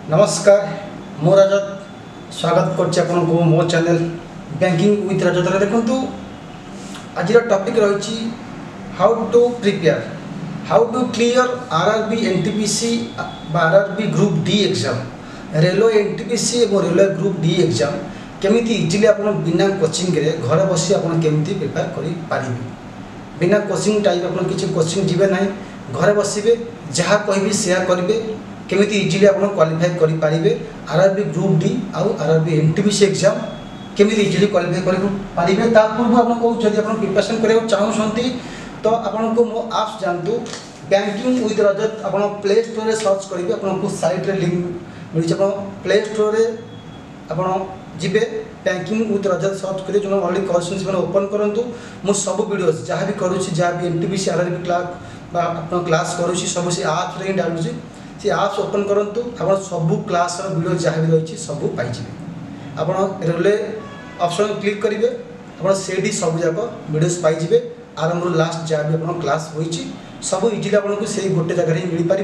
नमस्कार मो रजत स्वागत कर मो चैनल बैंकिंग विथ रजत देखु आज टॉपिक रही how to prepare how to clear RRB NTPC RRB group D exam railway NTPC और रेलवे ग्रुप डी एग्जाम केमिति इजिली आप बिना कोचिंग रे घर बसी आप केमिति प्रिपेयर करि पारिबे बिना कोचिंग टाइप आप किसी कोचिंग जीवे ना घरे बसबे जहाँ कहबी सेया करेंगे केमिति इजिली आप क्वालिफाई करि पारिबे आरआरबी ग्रुप डी आउ आरआरबी एनटीपीसी एग्जाम केमिति इजिली क्वालिफाई करि पारिबे ता पूर्व आप कहूँ जदि आप प्रिपरेशन करिया चाहूछंती तो आपन को मो एप्स जानतु बैंकिंग विथ रजत आप प्ले स्टोर रे सर्च करेंगे आपको साइट रे लिंक मिल प्ले स्टोर रे आप जीवे बैंकिंग विथ रजत सर्च करेंगे जो अलरेडी क्वेश्चन से ओपन करूँ मु सब वीडियोस जहाँ भी करुँच जहाँ भी एनटीपीसी आरआरबी क्लास क्लास करुँच सब से आप्स रे डालुची से आप्स ओपन करूँ आप सबू क्लास वीडियो जहाँ भी रही सब पाइबे आप रेलवे ऑप्शन क्लिक करेंगे आप सब जाक वीडियोस पाइबे आरंभ लास्ट जहाँ भी आप क्लास होती सब इजिली आपको से गोटे जगह ही मिल पार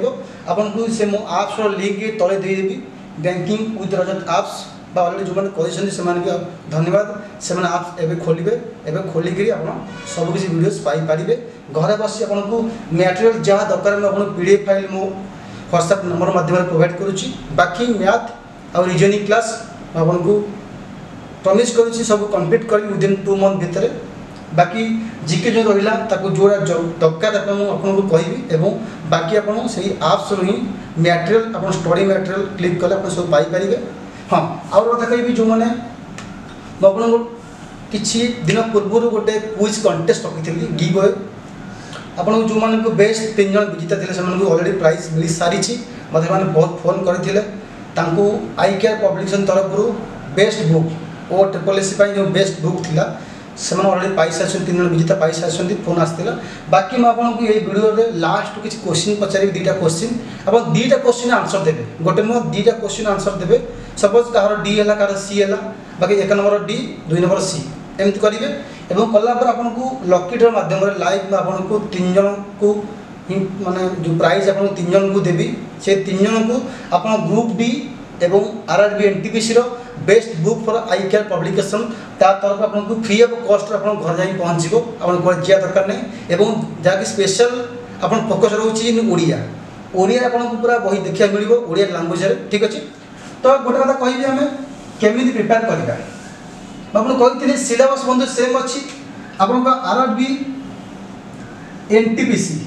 आपको से मो आप्स लिंक तले देदेवी banking with Rajat apps already जो मैंने कहते धन्यवाद से आप्स एवं खोलिए एवं खोलिकी आप सबकि वीडियोस पाइपर घर बस आपको मटेरियल जहाँ दरकार मुझे पीडीएफ फाइल मो व्हाट्सएप नंबर माध्यम प्रोवाइड करुँची बाकी मैथ और रीजनिंग क्लास आपको प्रमिश करुँची सब कंप्लीट करी विदिन 2 मंथ भितर बाकी जीके जो रहा जोड़ा दरकार आपको कहबी एवं बाकी आप आप्स ही मटेरियल आप स्टडी मटेरियल क्लिक कले आप सब पाइपर हाँ आउ कथा कहि जो मैंने मुझे किसी दिन पूर्व गोटे क्विज कंटेस्ट रखी गिव अवे आपको जो मानक बेस्ट 3 जन विजेता थे से अलरेडी प्राइज मिल सारी मतलब मैंने बहुत फोन करते आई केयर पब्लिकेशन तरफ बेस्ट बुक और ट्रिपल जो बेस्ट बुक थिला से अलरेडी पाई सारी 3 जन विजेता पाई सारी फोन आसाला बाकी मुझे ये वीडियो रे लास्ट किसी क्वेश्चन पचारि 2टा क्वेश्चन आप 2टा क्वेश्चन आंसर देवे गोटे नुह 2टा क्वेश्चन आंसर देवे सपोज कहार डी है कहार सी है बाकी 1 नंबर डी 2 नंबर सी एमती करेंगे एवं कलापर आपको लकी ड्र माध्यम लाइव आपको 3 जन को माने जो प्राइज आप 3 जन को देवी से 3 जन को आप ग्रुप डी एवं आरआरबी एनटीपीसी रो best book for I care publication ता तरफ आपको फ्री ऑफ कॉस्ट आप घर जा पहुँचो आपको जा दरकार नहीं एवं जहाँकि स्पेशल आप फोकस रोचे ओडिया ओडिया आपको पूरा बही देखा मिल ओडिया लैंग्वेज ठीक अच्छे तो गोटे कथा कहि आम केमी प्रिपेयर करवा आपको कही सिलेबस बंधु सेम अच्छी आप आरआरबी एनटीपीसी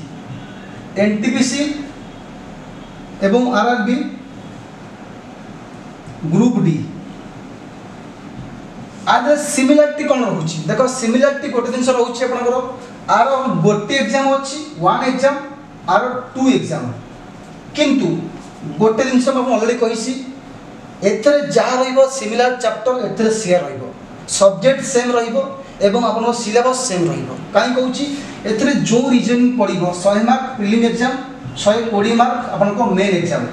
एवं आरआरबी ग्रुप डी आज सिमिलारिटी कौन रोचे देख सिमिलारिटी गोटे जिन रोचे आर गोटे एग्जाम अच्छी 1 एग्जाम आर 2 एग्जाम किंतु गोटे जिन अलरेडी कही एथरे जहाँ रिमिलार चैप्टर एथरे सेयार रहिबो सब्जेक्ट सेम रहिबो एवं आपन सिलेबस सेम रहिबो काई कहूची एथरे जो रीजनिंग पड़िबो 100 मार्क प्रीलिम एग्जाम 120 मार्क आपन को मेन एग्जाम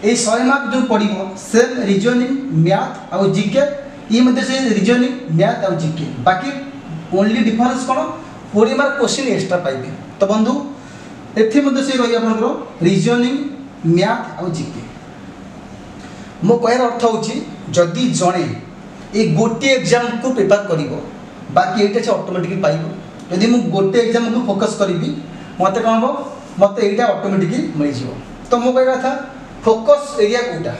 ए 100 मार्क जो पड़िबो सेम रीजनिंग मैथ और जीके ई मध्ये से रीजनिंग मैथ और जीके बाकी ओनली डिफरेंस कोन 40 मार्क क्वेश्चन एक्स्ट्रा पाइबे तो बंधु एथि मध्ये से रही आपन रीजनिंग मैथ और जीके मो कहर अर्थ होची जदि जणे ए गोटे एग्जाम को प्रिपेयर करिवो बाकी एटा से ऑटोमेटिकली पाइबो यदि मु गोटे एग्जाम को फोकस करिवि मते कोन हो मते एटा ऑटोमेटिकली मिल जिवो तो मो कहरा था फोकस एरिया कोटा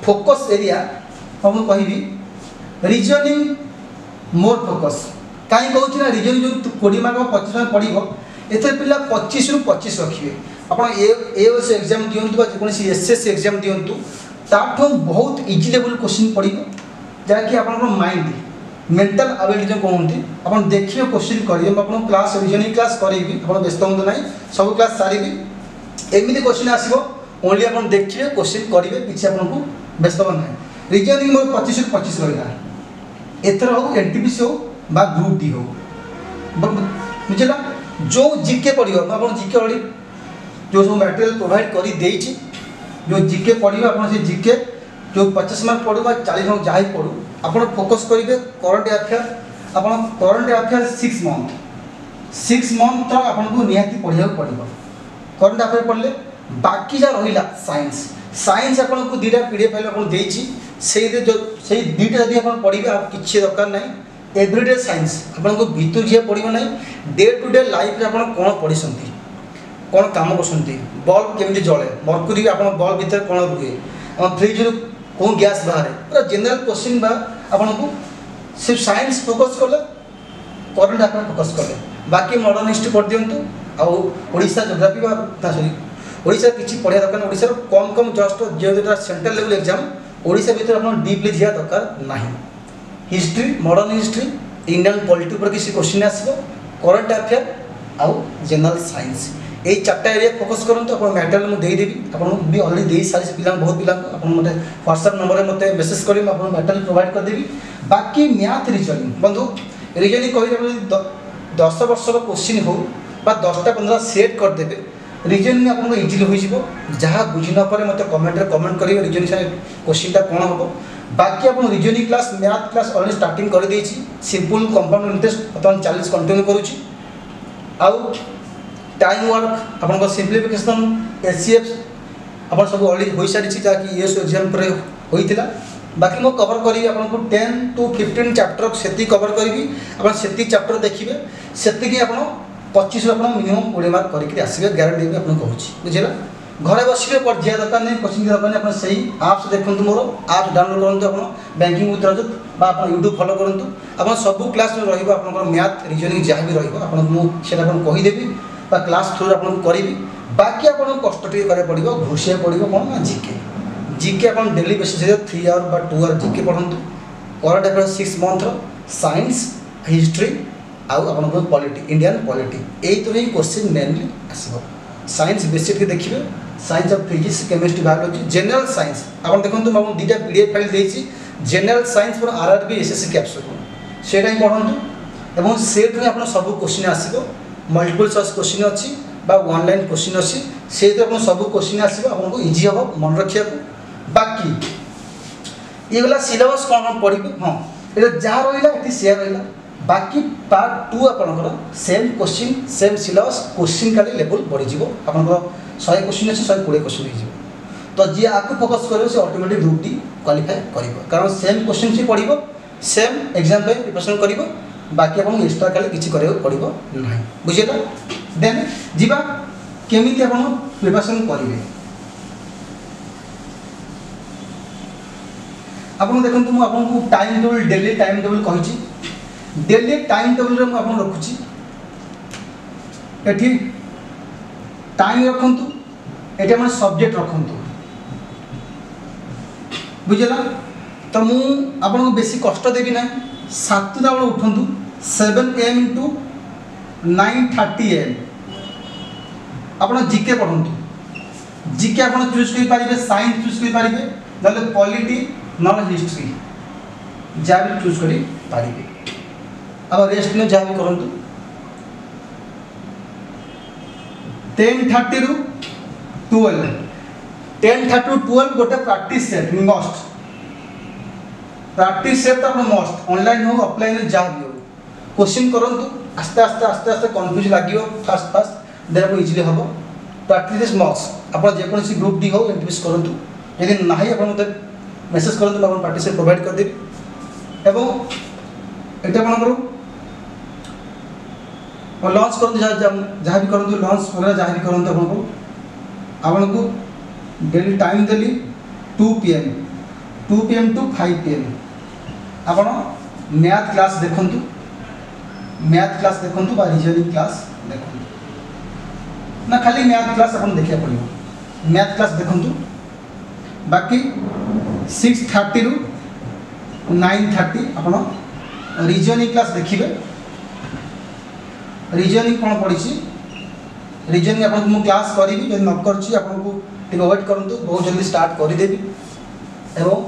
फोकस एरिया हम कहिबी रीजनिंग मोर फोकस काई कहूची ना रीजनिंग जो 20 मार्क 25 मार्क पड़िवो एथे पिला 25 रु 25 रखिवे आपण एओएस एग्जाम दियंतु बा कोनसी एसएस एग्जाम दियंतु ताठो बहुत इजी लेवल क्वेश्चन पड़ो जहाँकि आप माइंड मेंटल एबिलिटी जो कहते आप देखिए क्वेश्चन करेंगे आप क्लास रीजनिंग क्लास करी आप व्यस्त हूँ ना सब क्लास सारी एमती क्वेश्चन आसो ओनली आप देखिए क्वेश्चन करेंगे किसी आपको व्यस्त ना रीजनिंग मोर 25 रु 25 रहा एथर हो एनटीपीसी हो बा ग्रुप डी हो बुझेगा जो जीके पढ़ो मुझे जीके अलरेडी जो सब मटेरियल प्रोवाइड कर देछि जो जीके पढ़े आप जीके जो 50 मार्क पढ़ू 40 मार्क जहाँ पढ़ू आप फोकस करेंगे करंट अफेयर आप करंट अफेयर 6 मंथ तक आपको निहाती पढ़ा पड़ो करंट अफेयर पढ़ले बाकी जहाँ रहा साइंस साइंस आपको दुटा पीडीएफ फाइल आपको देइछि से दुटा जब आप पढ़े आप किसी दरकार ना एवरीडे साइंस आपको भितर जी पड़ो ना डे टू डे लाइफ आप कौन पढ़ी कौन काम कर बल्ब केमी जले मर्क्यूरी आप बल्ब भितर कौन रुहे फ्रिज कौन गैस बाहर पूरा जनरल क्वेश्चन बा आपको सिर्फ साइंस फोकस कले करंट आप फोकस कले बाकी मॉडर्न हिस्ट्री पढ़ दिंतु आशा जोग्राफी सॉरी ओडिशा किसी पढ़ा दरकार ओडिशा कम कम जस्ट जो सेंट्रल लेवल एग्जाम ओडिशा भीतर आप डीपली जा दरकार ना history modern history Indian polity पर किसी क्वेश्चन आसो करंट अफेयर आउ जनरल साइंस यही चार्टा एरिया फोकस करूँ आप मैटेरियल मुझे देदेवी आपको भी अलरेडी दे सारी पिला बहुत पिला मत व्हाट्सएप नंबर में मत मेसेज करें आपको मैटेरियल प्रोवाइड करदेवी बाकी मैथ रिजनिंग बंधु रिजनिंग कह 10 वर्षर क्वेश्चन हो 10टा 15 सेट करदे रिजनिंग आपको इजिली हो जहाँ बुझी नपर मत कमेंट कमेंट करेंगे रिजनिंग क्वेश्चन कौन हम बाकी आप reasoning class math class already starting कर देछि सिंपल कंपाउंड इंटरेस्ट बर्तमान 40 कंटिन्यू करुच्ची आउ टाइम वर्क आपन सिंप्लीफिकेशन एचसीएफ आप सब अलरेडी हो सारी जहाँकि यूएस एग्जाम पर होता बाकी मैं कवर करी आपको 10 to 15 चैप्टर से कवर करी आप से चैप्टर देखिए से आप 25 मिनिमम 20 मार्क करके आसवे ग्यारंटी भी आपको कहूँ बुझेगा घरे बसिए पढ़ जा दरकार नहीं कोचिंग दरकार नहीं से आप्स देखूँ मोर आप्स डाउनलोड करूँ आप banking with Rajat YouTube follow करूँ आप सब क्लास में रहा मैथ रिजनिंग जहाँ भी रहा कहीदेवी क्लास थ्रू आपको करी बाकी आपको कष्ट टे पड़ो घोषिया पड़ो कौन ना जीके जीके आप daily basis 3 hour 2 hour GK पढ़ु current affair 6 month science history आउ पॉलिटी इंडियन पॉलिटी यही तो ही क्वेश्चन मेनली आसो साइंस बेसिक देखिए science of physics chemistry biology general science आप देखो मुझे दुटा पीडीएफ फाइल देती general science for RRB SSC capsule से पढ़ु और से आप सब क्वेश्चन आसो मल्टीपल चॉइस क्वेश्चन अच्छी वन लाइन क्वेश्चन अच्छी से आप सब क्वेश्चन आसो आपको इजी हम मन रखा बाकी ये गला सिलेबस कौन पढ़े हाँ ये जहाँ रहा ये सी रहा बाकी पार्ट 2 आपंकर same question same syllabus question खाली लेवल बढ़ीज आपंकर 100 क्वेश्चन अच्छे 120 क्वेश्चन हो तो जी आपको फोकस करें से ऑटोमेटिक ग्रुप डी क्वालिफाई कर कारण सेम क्वेश्चन से पढ़ो सेम एग्जाम प्रिपरेशन कर बाकी आपको एक्सट्रा खाली किसी पड़ो ना बुझेगा देन जीवा केमी आप प्रिपरेशन करेंगे आप देखो मुझे आपको time table daily time table कही डेली टाइम टेबल मुझे रखुची एठी टाइम रखु ये आप सब्जेक्ट रखु बुझेगा तो मुझे बेसी कष्ट देवी ना 7 बेल उठु 7 AM टू 9:30 AM आप जीके पढ़ु जीके आप चूज करेंगे साइंस चूज करेंगे ना पॉलिटी ना हिस्ट्री जहाँ भी चूज करेंगे अब रेस्ट में जहाँ भी करूँ 10:30 ରୁ 12 10:30 ରୁ 12 गोटे practice set must practice set तो मस्ट ऑनलाइन हो ऑफलाइन जहाँ भी हो क्वेश्चन करूँ आस्ते आस्ते आस्ते आस्ते कन्फ्यूज लगे फास्ट फास्ट देन आपको इजिली हम प्रैक्टिस मस्ट आप जेकोसी ग्रुप डी हो एंट्रीज करूँ यदि ना आप मतलब मेसेज करूँ आप प्रैक्टिस प्रोवाइड करदेवी एवं ये आपंकर लॉन्च करूँ जहाँ भी करूँ लॉन्च वगैरह जहाँ भी करूँ आपको डेली टाइम देली 2 PM टू 5 PM आप मैथ क्लास देखु मैथ क्लास देखु रिजनिंग क्लास देखु ना खाली मैथ क्लास आप देखा पड़ो मैथ क्लास देखु बाकी 6:30 ରୁ 9:30 आप रिजनिंग क्लास देखिए रिजनिंग कौन पढ़ी रिजनिंग आपको क्लास करी जब न करी आपको वेट करूँ बहुत जल्दी स्टार्ट करदेवी एवं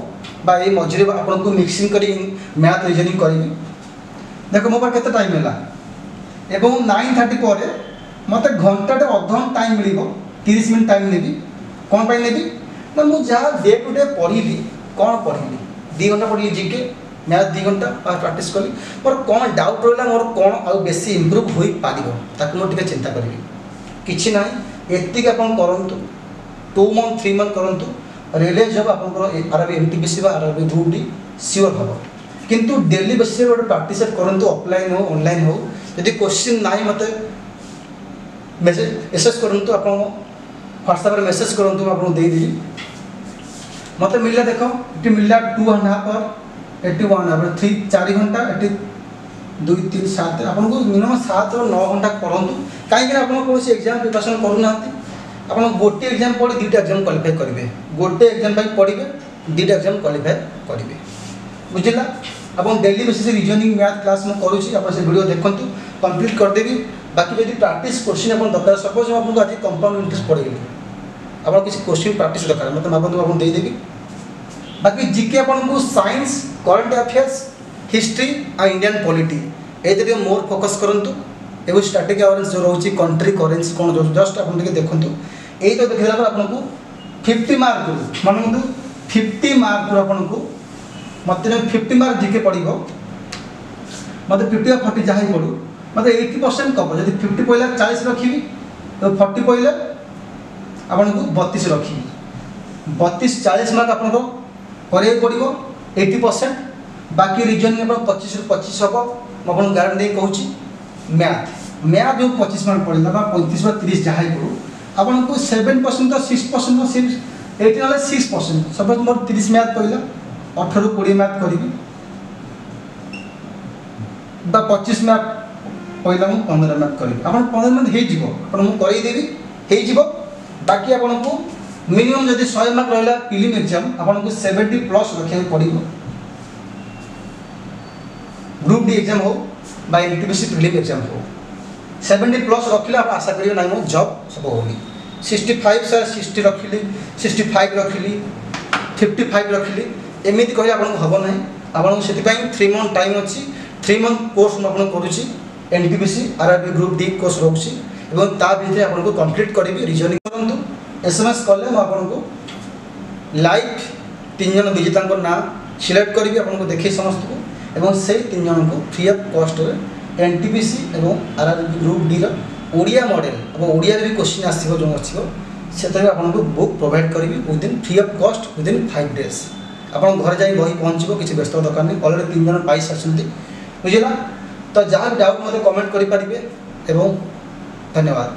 मझे आपको मिक्सिंग कर मैथ रिजनिंग करी देख मो पास टाइम है एवं 9:30 पर मत घंटाटे अधघंटा टाइम मिल 30 मिनट टाइम नेबी कौन पाई नेबी ना मुझे जहाँ डे टू डे पढ़ी कौन पढ़ी 2 घंटा पढ़ी जीके मैथ 2 घंटा प्रैक्टिस कली मोर कौन डाउट रहा मोर कौन आउ बेसी इम्प्रूव हो पार मुझे चिंता करी कि ना एति आप करूँ 2 मंथ 3 मंथ करूँ रियलाइज हो आपंकर RRB NTPC RRB group D sure हम किंतु डेली बेसिस गोटे प्राक्टिस करूँ ऑफलाइन हो ऑनलाइन हो यदि क्वेश्चन ना मत मेसेज करूँ आप व्हाट्सएप मेसेज करूँ आपको देदेवी मत मिलला देख ये मिलला 2.5 आवर एटी 1 आवर 3 4 घंटा ये 2 3 7 आपको मिनिमम 7 ରୁ 9 घंटा पढ़ू कहीं आप एग्जाम प्रिपरेशन करूना आप गोटे एग्जाम पढ़ी 2टा एग्जाम क्वालिफाई करेंगे गोटे एग्जाम पढ़े 2टा एग्जाम क्वालिफाई करेंगे बुझला आप daily basis reasoning math class मुझे करुँची आप वीडियो देखूँ कंप्लीट करदेवी बाकी जब प्रैक्टिस क्वेश्चन आप दरकार सपोज आपको आज कंपाउंड इंटरेस्ट पढ़ेगी आप किसी क्वेश्चन प्रैक्टिस दरकार मतलब मागंतु आपको देदेवी बाकी जीके आपको साइंस करंट अफेयर्स हिस्ट्री आ इंडियन पॉलिटी ये मोर फोकस करूँ एवं स्ट्रैटेजिक अवेयरनेस जो रोचे कंट्री करेन्सी कौन जो जस्ट आप देखूँ यही तो देखला आपको 50 मार्क मानू 50 मार्क आपको मत 50 मार्क जीके पड़ो मत 50 और 40 जहाँ पढ़ू मत 80% कब जब 50 पहला 40 रखी तो 40 पहले आपको 32 रखी 32 40 मार्क आपको करे पड़ो 80% बाकी रीजनिंग आप 25 ରୁ 25 हम मुझे गारंटी कहूँ मैथ जो 25 मार्क पड़ेगा 35 ରୁ 30 जहाँ पढ़ू आपको 7% तो 6% सिर्फ 18 ना 6% सपोज मोर 30 मैथ पड़ा 18 ରୁ 20 मैथ करी 25 मैथ पहला मुझे 15 मैथ करी आप 15 मैथ होदेवी बाकी आपको मिनिमम जब 100 मार्क रहा प्रिलिम एग्जाम आपको 70+ रखा पड़ो ग्रुप डी एग्जाम हो बा एनटीपीसी प्रिलिम एग्जाम हो 70+ रखिले आप आशा करेंगे ना मो जॉब सब होगी 65 सर 60 रखिली 65 रखिली 55 रखिली एमती कहले आपको हम ना आपको से 3 मंथ टाइम अच्छी 3 मंथ कोर्स मुझे करुँची NTPC RRB group D course रोचे और ता भीतर आपको कंप्लीट करी रीजनिंग करूँ एसएमएस कले आपको लाइव 3 जन विजेता ना सिलेक्ट करी आपको देखे समस्त को एवं से 3 जन को फ्री ऑफ कॉस्ट एनटीपीसी और RRB group D Odia model अब ओडिया भी क्वेश्चन आसो जो आसो से आपको बुक प्रोवाइड करी within free of cost within 5 days आप घर जा बही पहुँचो किसी व्यस्त दरकार नहीं अलरेडी 3 जन पाई सारी बुझला तो जहाँ भी डाउट मत कमेंट करें धन्यवाद।